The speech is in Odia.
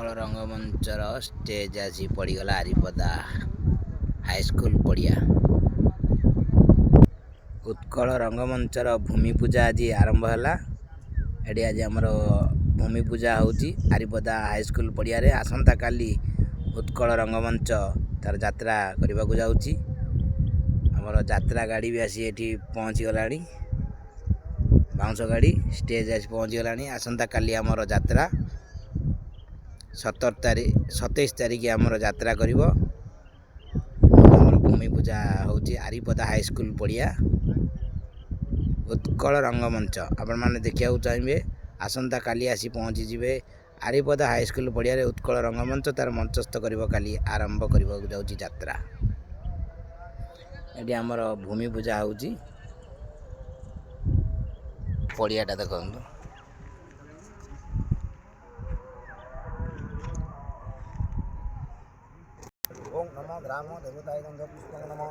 ଉତ୍କଳ ରଙ୍ଗମଞ୍ଚର ଷ୍ଟେଜ୍ ଆଜି ପଡ଼ିଗଲା ଆରିପଦା ହାଇସ୍କୁଲ ପଡ଼ିଆ। ଉତ୍କଳ ରଙ୍ଗମଞ୍ଚର ଭୂମି ପୂଜା ଆଜି ଆରମ୍ଭ ହେଲା। ଏଠି ଆଜି ଆମର ଭୂମି ପୂଜା ହେଉଛି ଆରିପଦା ହାଇସ୍କୁଲ ପଡ଼ିଆରେ। ଆସନ୍ତାକାଲି ଉତ୍କଳ ରଙ୍ଗମଞ୍ଚ ତାର ଯାତ୍ରା କରିବାକୁ ଯାଉଛି। ଆମର ଯାତ୍ରା ଗାଡ଼ି ବି ଆସି ଏଠି ପହଞ୍ଚିଗଲାଣି। ବାଉଁଶ ଗାଡ଼ି ଷ୍ଟେଜ୍ ଆସି ପହଞ୍ଚିଗଲାଣି। ଆସନ୍ତାକାଲି ଆମର ଯାତ୍ରା 27 ତାରିଖ ଆମର ଯାତ୍ରା କରିବ। ଆମର ଭୂମି ପୂଜା ହେଉଛି ଆରିପଦା ହାଇସ୍କୁଲ ପଡ଼ିଆ ଉତ୍କଳ ରଙ୍ଗମଞ୍ଚ। ଆପଣମାନେ ଦେଖିବାକୁ ଚାହିଁବେ ଆସନ୍ତାକାଲି ଆସି ପହଞ୍ଚିଯିବେ ଆରିପଦା ହାଇସ୍କୁଲ ପଡ଼ିଆରେ। ଉତ୍କଳ ରଙ୍ଗମଞ୍ଚ ତାର ମଞ୍ଚସ୍ଥ କରିବ, କାଲି ଆରମ୍ଭ କରିବାକୁ ଯାଉଛି ଯାତ୍ରା। ଏଠି ଆମର ଭୂମି ପୂଜା ହେଉଛି। ପଡ଼ିଆଟା ଦେଖନ୍ତୁ। ओम नमो ग्रामो देवताय गंध पुष्पं नमो